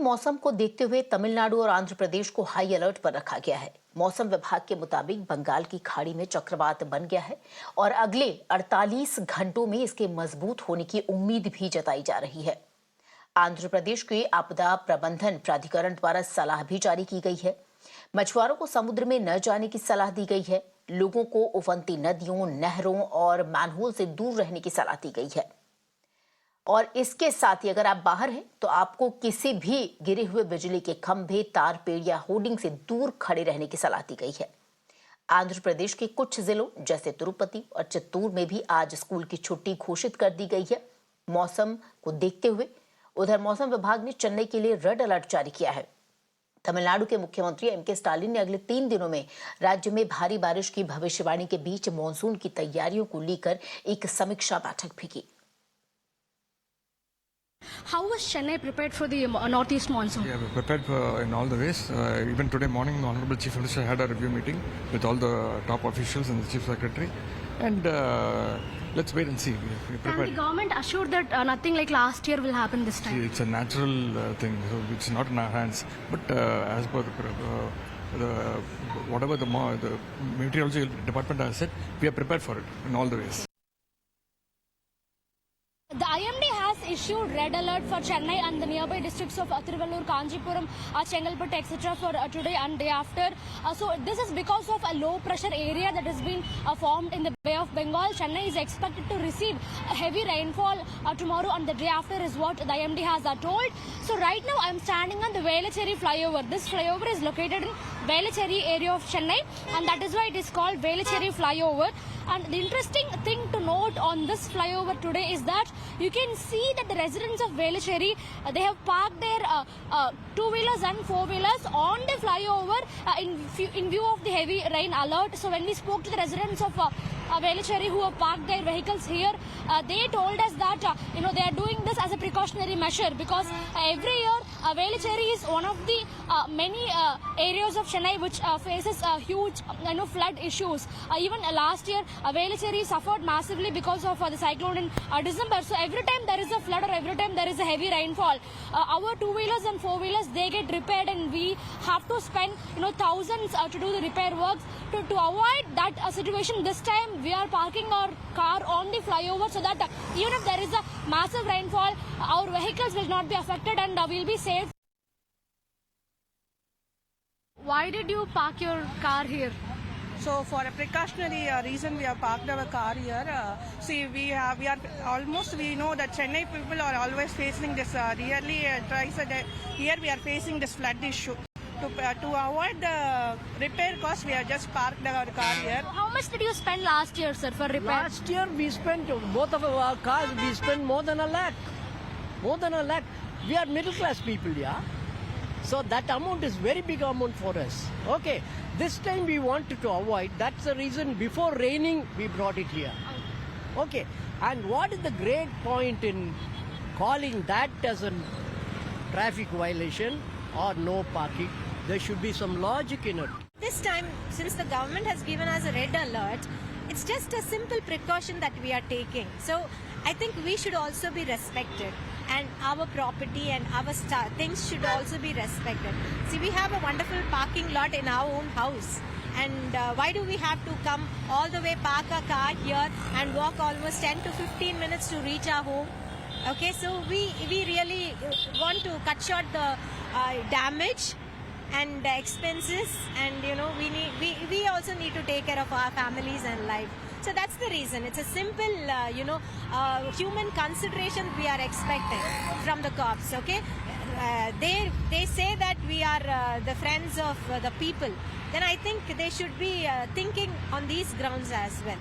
मौसम को देखते हुए तमिलनाडु और आंध्र प्रदेश को हाई अलर्ट पर रखा गया है। मौसम विभाग के मुताबिक बंगाल की खाड़ी में चक्रवात बन गया है और अगले 48 घंटों में इसके मजबूत होने की उम्मीद भी जताई जा रही है। आंध्र प्रदेश के आपदा प्रबंधन प्राधिकरण द्वारा सलाह भी जारी की गई है। मछुआरों को समुद्र में न जाने की सलाह दी गई है। लोगों को उफनती नदियों, नहरों और मैनहोल से दूर रहने की सलाह दी गई है। और इसके साथ ही अगर आप बाहर हैं तो आपको किसी भी गिरे हुए बिजली के खंभे, तार, पेड़ या होर्डिंग से दूर खड़े रहने की सलाह दी गई है। आंध्र प्रदेश के कुछ जिलों जैसे तिरुपति और चित्तूर में भी आज स्कूल की छुट्टी घोषित कर दी गई है। मौसम को देखते हुए उधर मौसम विभाग ने चेन्नई के लिए रेड अलर्ट जारी किया है। तमिलनाडु के मुख्यमंत्री एम.के. स्टालिन ने अगले 3 दिनों में राज्य में भारी बारिश की भविष्यवाणी के बीच मानसून की तैयारियों को लेकर एक समीक्षा बैठक भी की। How was Chennai prepared for the northeast monsoon? Yeah, we're prepared in all the ways. Even today morning, the Honorable Chief Minister had a review meeting with all the top officials and the Chief Secretary. And let's wait and see. We're prepared. Can the government assure that nothing like last year will happen this time? See, it's a natural thing, so it's not in our hands. But as per whatever the meteorology department has said, we are prepared for it in all the ways. The IMD has issued red alert for Chennai and the nearby districts of Tiruvallur, Kanchipuram, Chengalpattu, etc. for today and day after. So this is because of a low pressure area that has been formed in the Bay of Bengal. Chennai is expected to receive heavy rainfall tomorrow and the day after is what the IMD has told. So right now I am standing on the Velachery flyover. This flyover is located in Velachery area of Chennai and that is why it is called Velachery flyover. And the interesting thing to note on this flyover today is that you can see that the residents of Velachery, they have parked their two-wheelers and four-wheelers on the flyover in view of the heavy rain alert. So when we spoke to the residents of Velachery who have parked their vehicles here, they told us that they are doing this as a precautionary measure because every year Velachery is one of the many areas of Chennai which faces huge flood issues. Even last year Velachery suffered massively because of the cyclone in December. So every time there is a flood or every time there is a heavy rainfall, our two-wheelers and four-wheelers, they get repaired and we have to spend thousands to do the repair works. To avoid that situation, this time we are parking our car on the flyover so that even if there is a massive rainfall, our vehicles will not be affected and we'll be safe. Why did you park your car here? So for a precautionary reason, we have parked our car here. See, we know that Chennai people are always facing this yearly twice a day. Here we are facing this flood issue. To avoid the repair cost, we have just parked our car here. How much did you spend last year, sir, for repair? Last year we spent, both of our cars, we spent more than 1 lakh. More than 1 lakh. We are middle class people, yeah. So that amount is very big amount for us. Okay, this time we wanted to avoid. That's the reason before raining we brought it here. Okay, and what is the great point in calling that as a traffic violation or no parking? There should be some logic in it. This time, since the government has given us a red alert, it's just a simple precaution that we are taking. So I think we should also be respected and our property and our things should also be respected. See, we have a wonderful parking lot in our own house. And why do we have to come all the way, park our car here and walk almost 10 to 15 minutes to reach our home? Okay, so we really want to cut short the damage and expenses, and we also need to take care of our families and life. So that's the reason. It's a simple human consideration we are expecting from the cops. Okay, they say that we are the friends of the people. Then I think they should be thinking on these grounds as well.